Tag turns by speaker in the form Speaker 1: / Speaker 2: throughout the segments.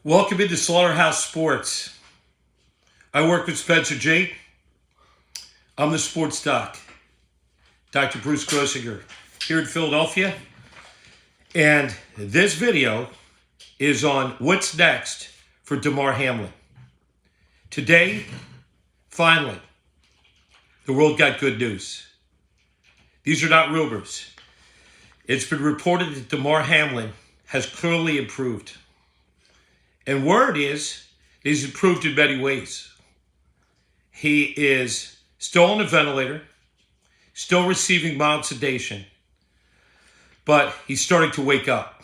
Speaker 1: Welcome into Slaughterhouse Sports. I work with Spencer J. I'm the sports doc, Dr. Bruce Grossinger, here in Philadelphia. And this video is on what's next for DAMAR HAMLIN. Today, finally, the world got good news. These are not rumors. It's been reported that DAMAR HAMLIN has clearly improved. And word is, he's improved in many ways. He is still on a ventilator, still receiving mild sedation, but he's starting to wake up.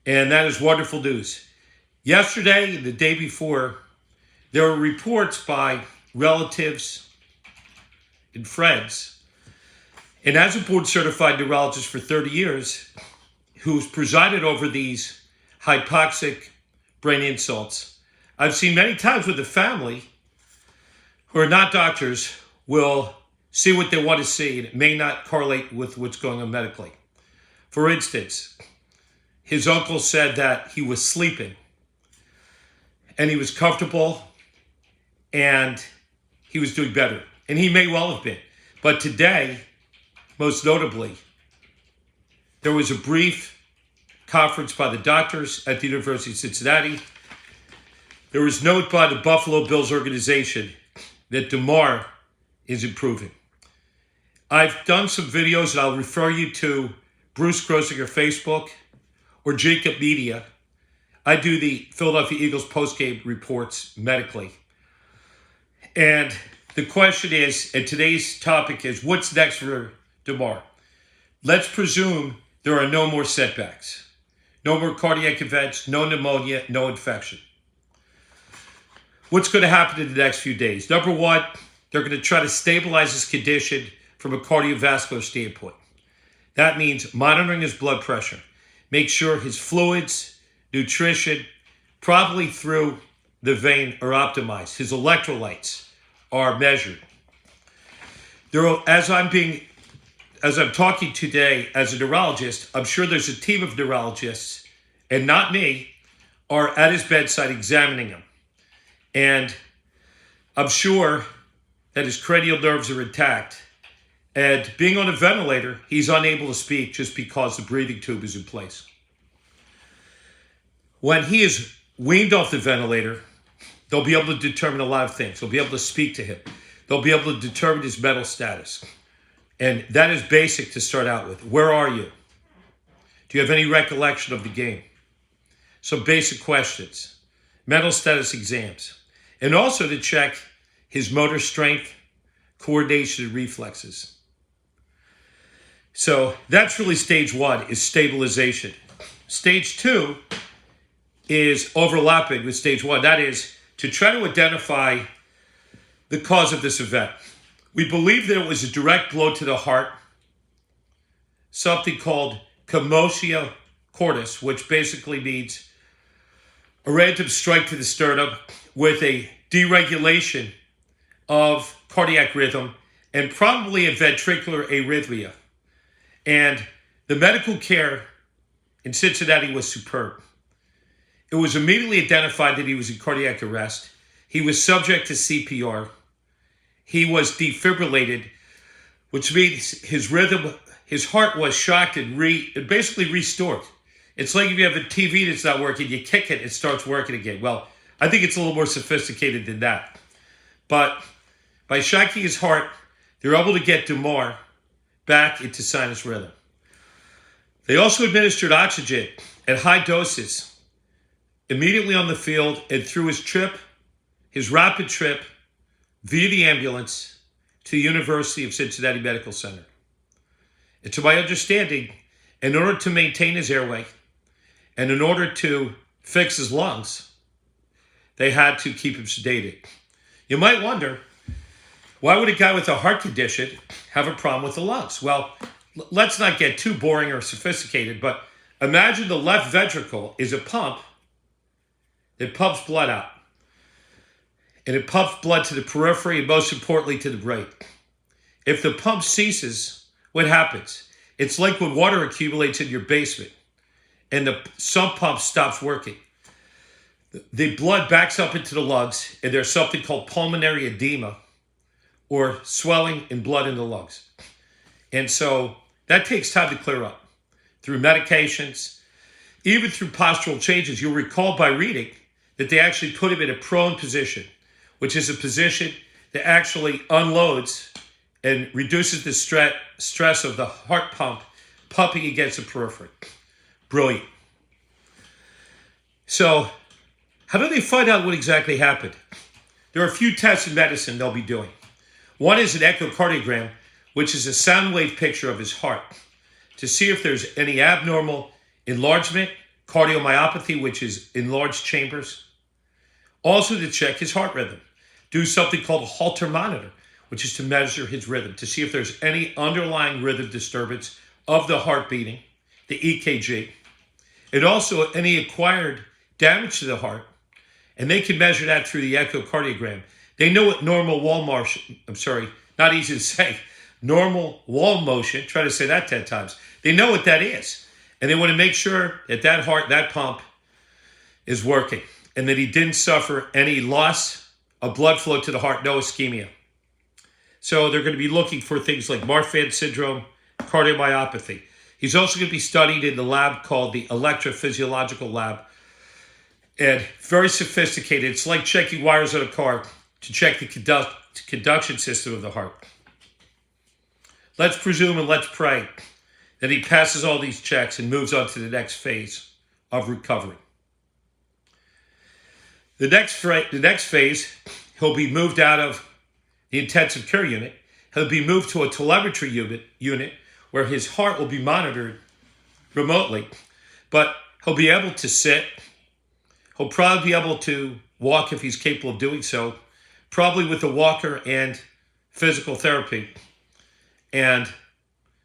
Speaker 1: And that is wonderful news. Yesterday and the day before, there were reports by relatives and friends, and as a board-certified neurologist for 30 years, who's presided over these hypoxic brain insults, I've seen many times with the family who are not doctors will see what they want to see, and it may not correlate with what's going on medically. For instance, his uncle said that he was sleeping and he was comfortable and he was doing better. And he may well have been. But today, most notably, there was a brief conference by the doctors at the University of Cincinnati. There was note by the Buffalo Bills organization that DAMAR is improving. I've done some videos, and I'll refer you to Bruce Grossinger Facebook or Jacob Media. I do the Philadelphia Eagles postgame reports medically. And the question is, and today's topic is, what's next for DAMAR? Let's presume there are no more setbacks. No more cardiac events, no pneumonia, no infection. What's going to happen in the next few days? Number one, they're going to try to stabilize his condition from a cardiovascular standpoint. That means monitoring his blood pressure. Make sure his fluids, nutrition, probably through the vein, are optimized. His electrolytes are measured. As I'm talking today as a neurologist, I'm sure there's a team of neurologists, and not me, are at his bedside examining him. And I'm sure that his cranial nerves are intact. And being on a ventilator, he's unable to speak just because the breathing tube is in place. When he is weaned off the ventilator, they'll be able to determine a lot of things. They'll be able to speak to him. They'll be able to determine his mental status. And that is basic to start out with. Where are you? Do you have any recollection of the game? Some basic questions. Mental status exams. And also to check his motor strength, coordination, and reflexes. So that's really stage one, is stabilization. Stage two is overlapping with stage one. That is to try to identify the cause of this event. We believe that it was a direct blow to the heart, something called commotio cordis, which basically means a random strike to the sternum with a deregulation of cardiac rhythm and probably a ventricular arrhythmia. And the medical care in Cincinnati was superb. It was immediately identified that he was in cardiac arrest. He was subject to CPR. He was defibrillated, which means his rhythm, his heart was shocked and basically restored. It's like if you have a TV that's not working, you kick it, it starts working again. Well, I think it's a little more sophisticated than that. But by shocking his heart, they're able to get DAMAR back into sinus rhythm. They also administered oxygen at high doses immediately on the field and through his rapid trip, via the ambulance to the University of Cincinnati Medical Center. And to my understanding, in order to maintain his airway and in order to fix his lungs, they had to keep him sedated. You might wonder, why would a guy with a heart condition have a problem with the lungs? Well, let's not get too boring or sophisticated, but imagine the left ventricle is a pump that pumps blood out. And it pumps blood to the periphery and most importantly to the brain. If the pump ceases, what happens? It's like when water accumulates in your basement and the sump pump stops working. The blood backs up into the lungs, and there's something called pulmonary edema, or swelling in blood in the lungs. And so that takes time to clear up through medications, even through postural changes. You'll recall by reading that they actually put him in a prone position, which is a position that actually unloads and reduces the stress of the heart pump pumping against the periphery. Brilliant. So how do they find out what exactly happened? There are a few tests in medicine they'll be doing. One is an echocardiogram, which is a sound wave picture of his heart, to see if there's any abnormal enlargement, cardiomyopathy, which is enlarged chambers. Also to check his heart rhythm. Do something called a Holter monitor, which is to measure his rhythm, to see if there's any underlying rhythm disturbance of the heart beating, the EKG, and also any acquired damage to the heart. And they can measure that through the echocardiogram. They know what normal wall motion, not easy to say, normal wall motion, try to say that 10 times. They know what that is. And they want to make sure that that heart, that pump is working and that he didn't suffer any loss of blood flow to the heart, no ischemia. So they're going to be looking for things like Marfan syndrome, cardiomyopathy. He's also going to be studied in the lab called the electrophysiological lab. And very sophisticated. It's like checking wires on a car to check the conduction system of the heart. Let's presume and let's pray that he passes all these checks and moves on to the next phase of recovery. The next phase, he'll be moved out of the intensive care unit. He'll be moved to a telemetry unit where his heart will be monitored remotely. But he'll be able to sit. He'll probably be able to walk if he's capable of doing so, probably with a walker and physical therapy, and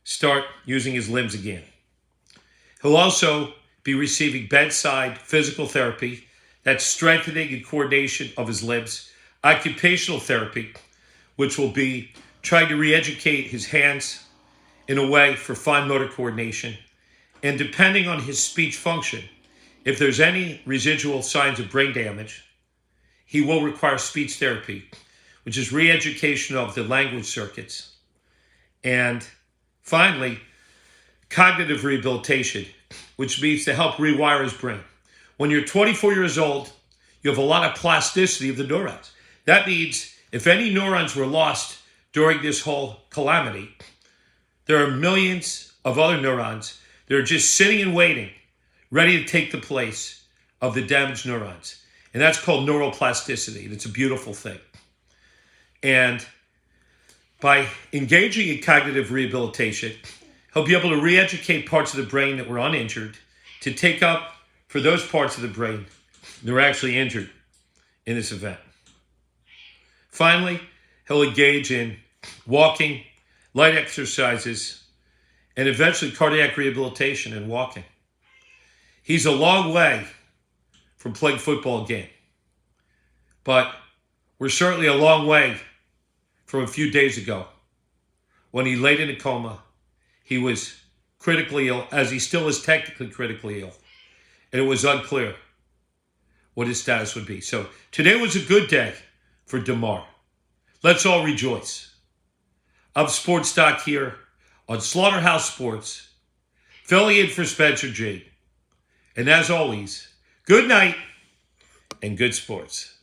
Speaker 1: start using his limbs again. He'll also be receiving bedside physical therapy, that's strengthening and coordination of his limbs, occupational therapy, which will be trying to re-educate his hands in a way for fine motor coordination, and depending on his speech function, if there's any residual signs of brain damage, he will require speech therapy, which is re-education of the language circuits. And finally, cognitive rehabilitation, which means to help rewire his brain. When you're 24 years old, you have a lot of plasticity of the neurons. That means if any neurons were lost during this whole calamity, there are millions of other neurons that are just sitting and waiting, ready to take the place of the damaged neurons. And that's called neuroplasticity, and it's a beautiful thing. And by engaging in cognitive rehabilitation, he'll be able to re-educate parts of the brain that were uninjured to take up for those parts of the brain that were actually injured in this event. Finally, he'll engage in walking, light exercises, and eventually cardiac rehabilitation and walking. He's a long way from playing football again, but we're certainly a long way from a few days ago when he laid in a coma. He was critically ill, as he still is technically critically ill, and it was unclear what his status would be. So today was a good day for DAMAR. Let's all rejoice. I'm Sports Doc here on Slaughterhouse Sports, filling in for Spencer J. And as always, good night and good sports.